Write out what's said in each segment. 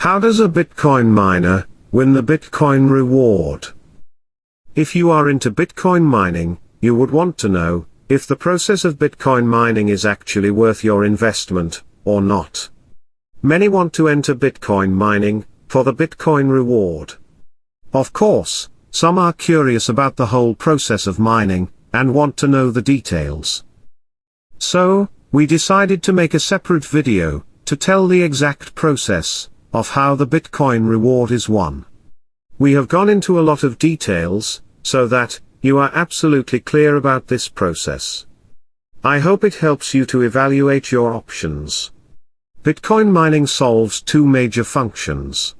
How does a Bitcoin miner win the Bitcoin reward? If you are into Bitcoin mining, you would want to know if the process of Bitcoin mining is actually worth your investment or not. Many want to enter Bitcoin mining for the Bitcoin reward. Of course, some are curious about the whole process of mining and want to know the details. So, we decided to make a separate video to tell the exact process of how the Bitcoin reward is won. We have gone into a lot of details so that you are absolutely clear about this process. I hope it helps you to evaluate your options. Bitcoin mining solves two major functions.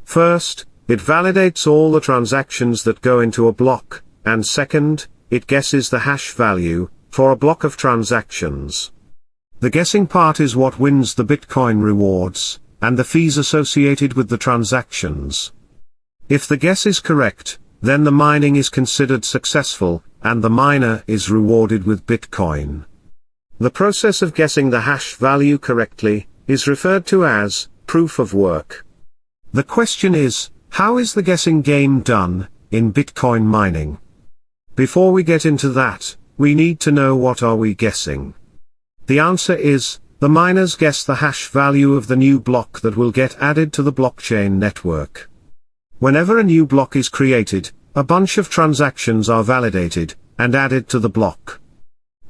First, it validates all the transactions that go into a block, and second, it guesses the hash value for a block of transactions. The guessing part is what wins the Bitcoin rewards, and the fees associated with the transactions. If the guess is correct, then the mining is considered successful, and the miner is rewarded with Bitcoin. The process of guessing the hash value correctly is referred to as proof of work. The question is, how is the guessing game done in Bitcoin mining? Before we get into that, we need to know what are we guessing. The answer is, the miners guess the hash value of the new block that will get added to the blockchain network. Whenever a new block is created, a bunch of transactions are validated and added to the block.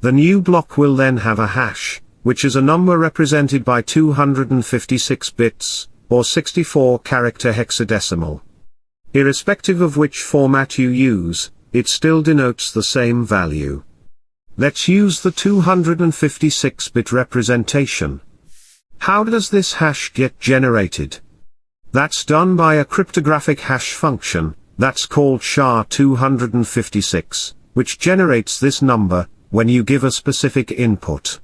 The new block will then have a hash, which is a number represented by 256 bits, or 64-character hexadecimal. Irrespective of which format you use, it still denotes the same value. Let's use the 256-bit representation. How does this hash get generated? That's done by a cryptographic hash function, that's called SHA-256, which generates this number when you give a specific input.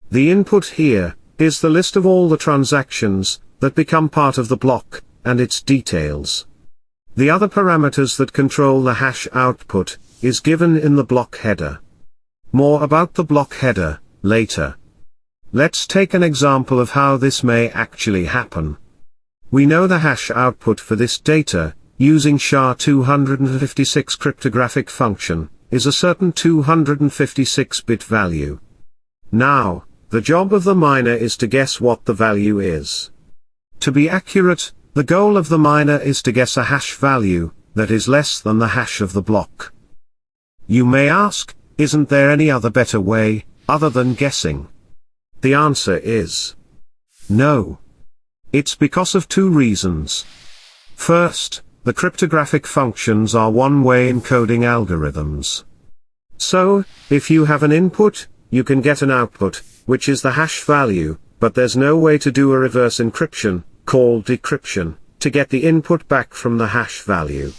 The input here is the list of all the transactions that become part of the block, and its details. The other parameters that control the hash output is given in the block header. More about the block header later. Let's take an example of how this may actually happen. We know the hash output for this data, using SHA-256 cryptographic function, is a certain 256-bit value. Now, the job of the miner is to guess what the value is. To be accurate, the goal of the miner is to guess a hash value that is less than the hash of the block. You may ask, isn't there any other better way, other than guessing? The answer is no. It's because of two reasons. First, the cryptographic functions are one-way encoding algorithms. So, if you have an input, you can get an output, which is the hash value, but there's no way to do a reverse encryption, called decryption, to get the input back from the hash value.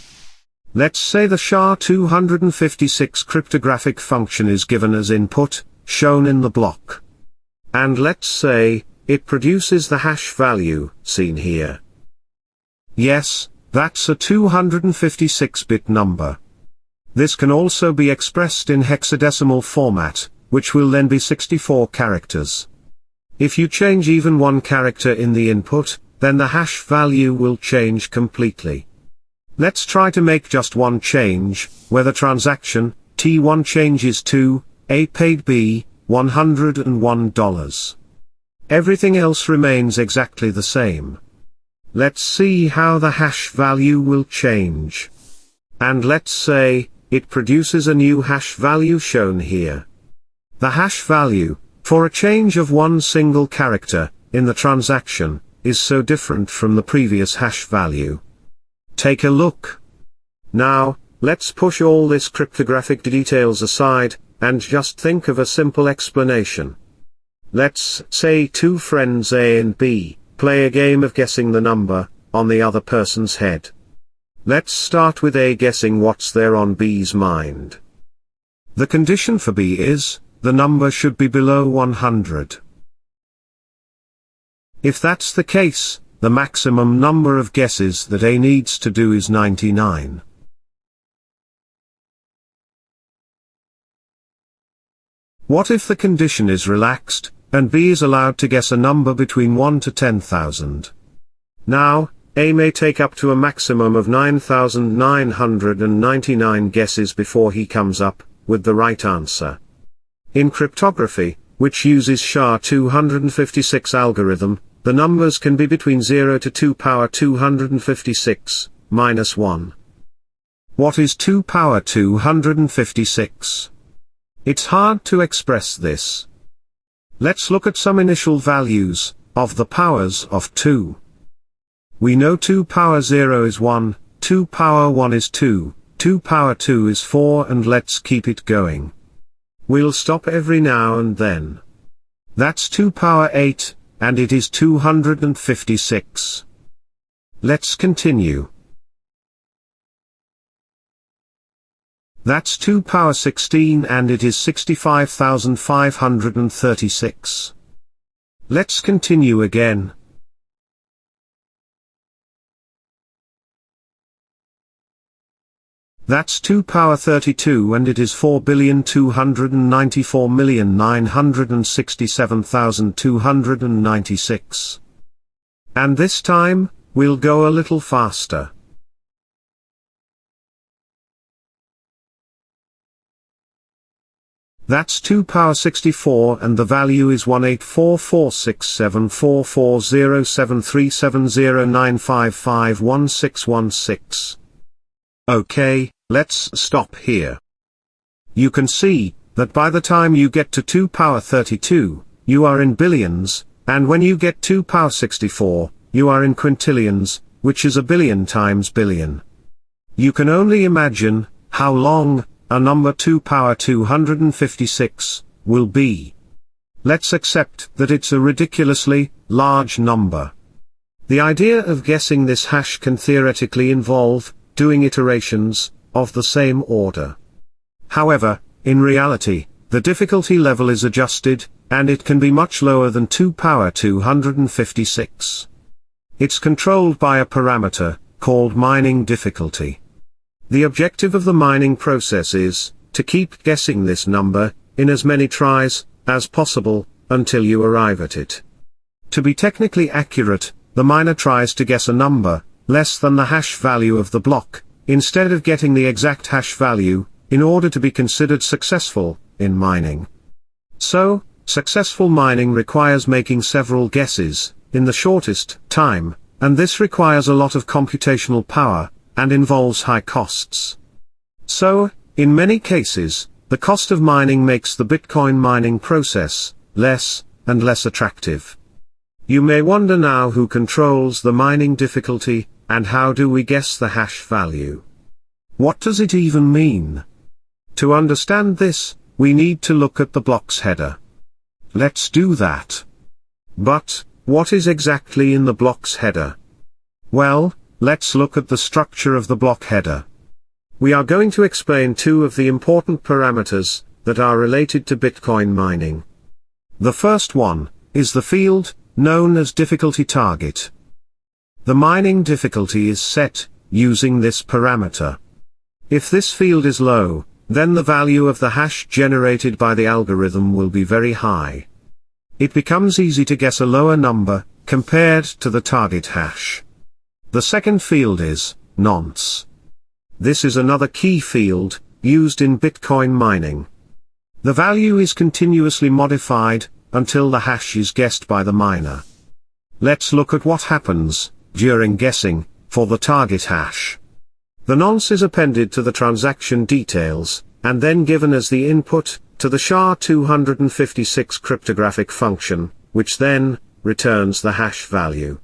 Let's say the SHA-256 cryptographic function is given as input, shown in the block. And let's say, it produces the hash value, seen here. Yes, that's a 256-bit number. This can also be expressed in hexadecimal format, which will then be 64 characters. If you change even one character in the input, then the hash value will change completely. Let's try to make just one change, where the transaction, T1 changes to, A paid B, $101. Everything else remains exactly the same. Let's see how the hash value will change. And let's say, it produces a new hash value shown here. The hash value, for a change of one single character, in the transaction, is so different from the previous hash value. Take a look. Now, let's push all this cryptographic details aside, and just think of a simple explanation. Let's say two friends A and B play a game of guessing the number on the other person's head. Let's start with A guessing what's there on B's mind. The condition for B is, the number should be below 100. If that's the case, the maximum number of guesses that A needs to do is 99. What if the condition is relaxed, and B is allowed to guess a number between 1 to 10,000? Now, A may take up to a maximum of 9,999 guesses before he comes up with the right answer. In cryptography, which uses SHA-256 algorithm, the numbers can be between 0 to 2 power 256, minus 1. What is 2 power 256? It's hard to express this. Let's look at some initial values of the powers of 2. We know 2 power 0 is 1, 2 power 1 is 2, 2 power 2 is 4, and let's keep it going. We'll stop every now and then. That's 2 power 8, and it is 256. Let's continue. That's 2 power 16, and it is 65,536. Let's continue again. That's 2 power 32, and it is 4,294,967,296. And this time, we'll go a little faster. That's 2 power 64, and the value is 184467440737095511616. Okay, let's stop here. You can see that by the time you get to 2 power 32, you are in billions, and when you get 2 power 64, you are in quintillions, which is a billion times billion. You can only imagine how long a number 2 power 256 will be. Let's accept that it's a ridiculously large number. The idea of guessing this hash can theoretically involve doing iterations of the same order. However, in reality, the difficulty level is adjusted, and it can be much lower than 2 power 256. It's controlled by a parameter called mining difficulty. The objective of the mining process is to keep guessing this number in as many tries as possible until you arrive at it. To be technically accurate, the miner tries to guess a number less than the hash value of the block, instead of getting the exact hash value, in order to be considered successful in mining. So, successful mining requires making several guesses in the shortest time, and this requires a lot of computational power, and involves high costs. So, in many cases, the cost of mining makes the Bitcoin mining process less and less attractive. You may wonder now who controls the mining difficulty, and how do we guess the hash value? What does it even mean? To understand this, we need to look at the block's header. Let's do that. But, what is exactly in the block's header? Well, let's look at the structure of the block header. We are going to explain two of the important parameters that are related to Bitcoin mining. The first one is the field known as difficulty target. The mining difficulty is set using this parameter. If this field is low, then the value of the hash generated by the algorithm will be very high. It becomes easy to guess a lower number compared to the target hash. The second field is nonce. This is another key field used in Bitcoin mining. The value is continuously modified until the hash is guessed by the miner. Let's look at what happens during guessing for the target hash. The nonce is appended to the transaction details, and then given as the input to the SHA-256 cryptographic function, which then returns the hash value.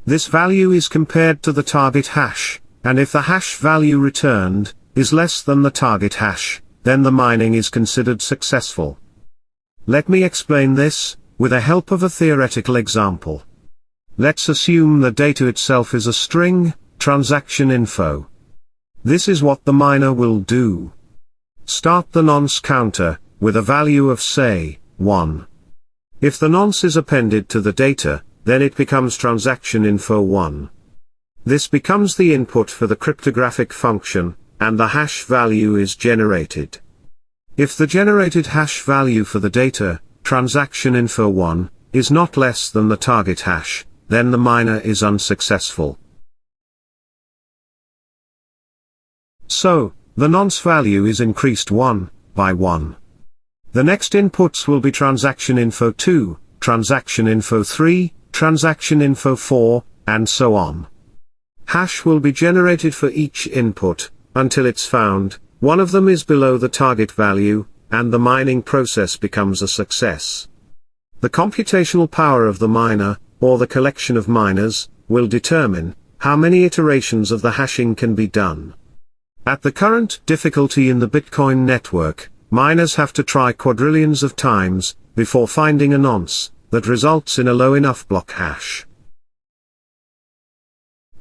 This value is compared to the target hash, and if the hash value returned is less than the target hash, then the mining is considered successful. Let me explain this with the help of a theoretical example. Let's assume the data itself is a string, transaction info. This is what the miner will do. Start the nonce counter with a value of say, 1. If the nonce is appended to the data, then it becomes transaction info 1. This becomes the input for the cryptographic function, and the hash value is generated. If the generated hash value for the data, transaction info 1, is not less than the target hash, then the miner is unsuccessful. So, the nonce value is increased 1 by 1. The next inputs will be transaction info 2, transaction info 3, transaction info 4, and so on. Hash will be generated for each input, until it's found, one of them is below the target value, and the mining process becomes a success. The computational power of the miner, or the collection of miners, will determine how many iterations of the hashing can be done. At the current difficulty in the Bitcoin network, miners have to try quadrillions of times before finding a nonce that results in a low enough block hash.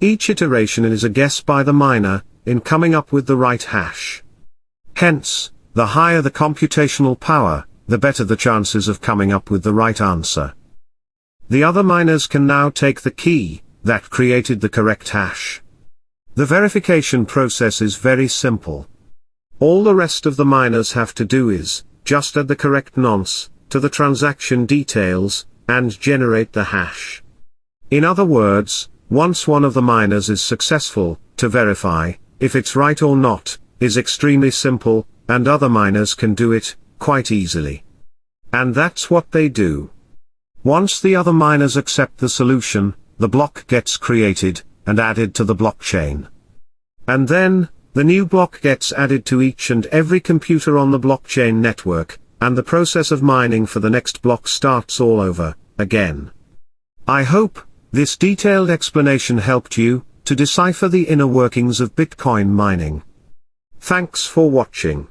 Each iteration is a guess by the miner in coming up with the right hash. Hence, the higher the computational power, the better the chances of coming up with the right answer. The other miners can now take the key that created the correct hash. The verification process is very simple. All the rest of the miners have to do is just add the correct nonce to the transaction details and generate the hash. In other words, once one of the miners is successful, to verify if it's right or not is extremely simple, and other miners can do it quite easily. And that's what they do. Once the other miners accept the solution, the block gets created and added to the blockchain. And then, the new block gets added to each and every computer on the blockchain network, and the process of mining for the next block starts all over again. I hope this detailed explanation helped you to decipher the inner workings of Bitcoin mining. Thanks for watching.